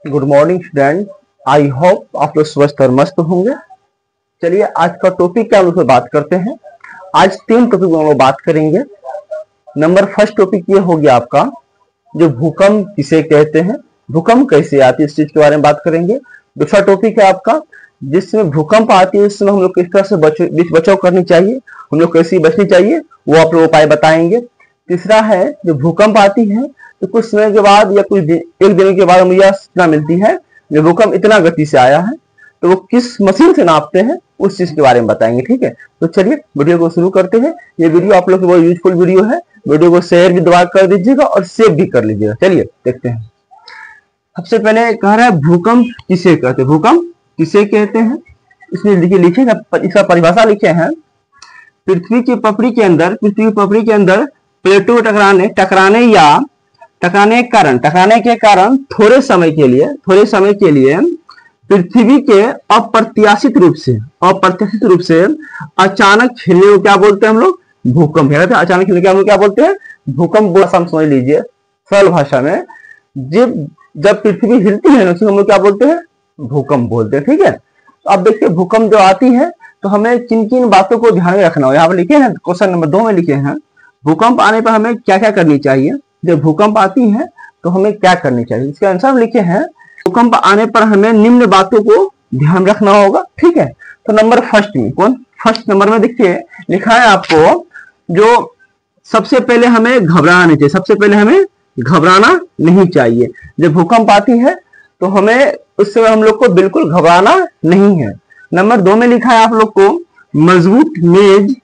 Good morning student. I hope आप लोग स्वस्थ और मस्त होंगे। चलिए आज का टॉपिक क्या हम लोग बात करते हैं। आज 3 टॉपिक में हम लोग बात करेंगे। नंबर फर्स्ट टॉपिक ये हो गया आपका जो भूकंप किसे कहते हैं, भूकंप कैसे आती है, इस चीज के बारे में बात करेंगे। दूसरा टॉपिक है आपका जिसमें भूकंप आती है उसमें हम लोग किस तरह से बचाव करनी चाहिए, हम लोग कैसे बचनी चाहिए वो आप लोग उपाय बताएंगे। तीसरा है जो भूकंप आती है तो कुछ समय के बाद या कुछ एक दिन के बाद हमें यह सूचना मिलती है जो भूकंप इतना गति से आया है, तो वो किस मशीन से नापते हैं उस चीज के बारे में बताएंगे। ठीक है, तो चलिए वीडियो को शुरू करते हैं। ये वीडियो आप लोग के बहुत यूजफुल वीडियो है। वीडियो को शेयर भी दबा कर दीजिएगा और सेव भी कर लीजिएगा। चलिए देखते हैं। सबसे पहले कह रहा है भूकंप किसे कहते हैं, भूकंप किसे कहते हैं। इसमें लिखे इसका परिभाषा लिखे हैं। पृथ्वी की पपड़ी के अंदर प्लेटों टकराने के कारण थोड़े समय के लिए पृथ्वी के अप्रत्याशित रूप से अचानक हिलने को क्या बोलते हैं हम लोग, भूकंप। अचानक हिलने को क्या बोलते हैं, भूकंप। समझ लीजिए सरल भाषा में, जब पृथ्वी हिलती है उसे हम लोग क्या बोलते हैं, भूकंप बोलते हैं। ठीक है, तो अब देखिए भूकंप जो आती है तो हमें किन किन बातों को ध्यान में रखना हो। यहाँ पर लिखे हैं क्वेश्चन नंबर 2 में लिखे हैं भूकंप आने पर हमें क्या क्या करनी चाहिए। जब भूकंप आती है तो हमें क्या करनी चाहिए, इसके आंसर लिखे हैं भूकंप आने पर हमें निम्न बातों को ध्यान रखना होगा। ठीक है, तो नंबर फर्स्ट नंबर में देखिए लिखा है आपको जो सबसे पहले हमें घबराना नहीं चाहिए। जब भूकंप आती है तो हमें उस समय हम लोग को बिल्कुल घबराना नहीं है। नंबर 2 में लिखा है आप लोग को मजबूत मेज,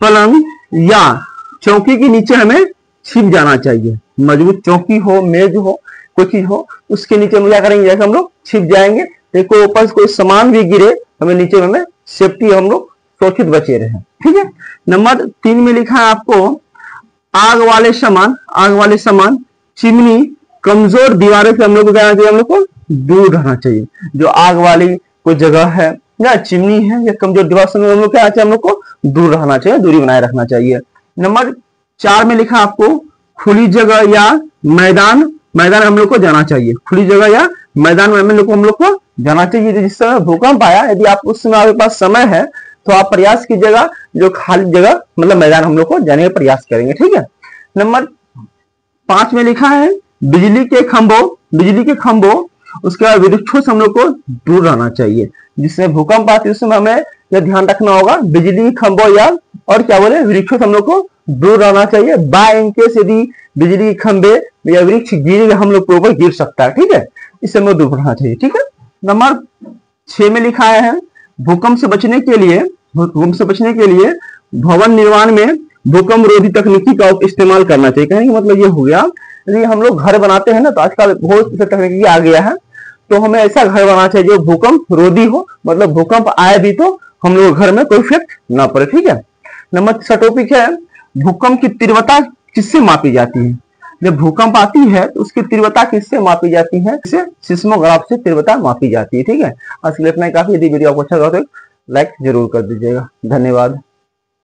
पलंग या चौकी के नीचे हमें छिप जाना चाहिए। मजबूत चौकी हो, मेज हो, कोई चीज हो, उसके नीचे हम क्या करेंगे, जैसे हम लोग छिप जाएंगे। देखो ऊपर से कोई सामान भी गिरे हमें नीचे में सेफ्टी, हम लोग सुरक्षित बचे रहे। ठीक है, नंबर 3 में लिखा है आपको आग वाले सामान, चिमनी, कमजोर दीवारों से हम लोग को क्या चाहिए, हम लोग को दूर रहना चाहिए। जो आग वाली कोई जगह है या चिमनी है या कमजोर दीवार से हम लोग क्या चाहिए, हम लोग को दूर रहना चाहिए, दूरी बनाए रखना चाहिए। नंबर 4 में लिखा आपको खुली जगह या मैदान हम लोग को जाना चाहिए। खुली जगह या मैदान में हम लोग को जाना चाहिए। जिस समय भूकंप आया, यदि आप उस समय आपके पास समय है तो आप प्रयास कीजिएगा जो खाली जगह मतलब मैदान हम लोग को जाने का प्रयास करेंगे। ठीक है, नंबर 5 में लिखा है बिजली के खंभों उसके बाद वृक्षों से हम लोग को दूर रहना चाहिए। जिसमें भूकंप आती है उस समय हमें यह ध्यान रखना होगा बिजली खंभों या और क्या बोले वृक्षों से हम लोग को दूर रहना चाहिए। बाय इनकेस यदि बिजली खंभे या वृक्ष गिर हम लोग के ऊपर गिर सकता है। ठीक है, इससे हमें दूर रहना चाहिए। ठीक है, नंबर 6 में लिखा है भूकंप से बचने के लिए भवन निर्माण में भूकंप रोधी तकनीकी का इस्तेमाल करना चाहिए। कहने का मतलब ये हो गया, यदि हम लोग घर बनाते हैं ना तो आजकल बहुत तकनीकी आ गया है, तो हमें ऐसा घर बनाना चाहिए जो भूकंप रोधी हो, मतलब भूकंप आए भी तो हम लोग घर में कोई इफेक्ट ना पड़े। ठीक है, नंबर 6 टॉपिक है भूकंप की तीव्रता किससे मापी जाती है। जब भूकंप आती है तो उसकी तीव्रता किससे मापी जाती है, इसे सिस्मोग्राफ से तीव्रता मापी जाती है। ठीक है, आज के लिए इतना ही काफी। यदि वीडियो आपको अच्छा लगा तो लाइक जरूर कर दीजिएगा। धन्यवाद।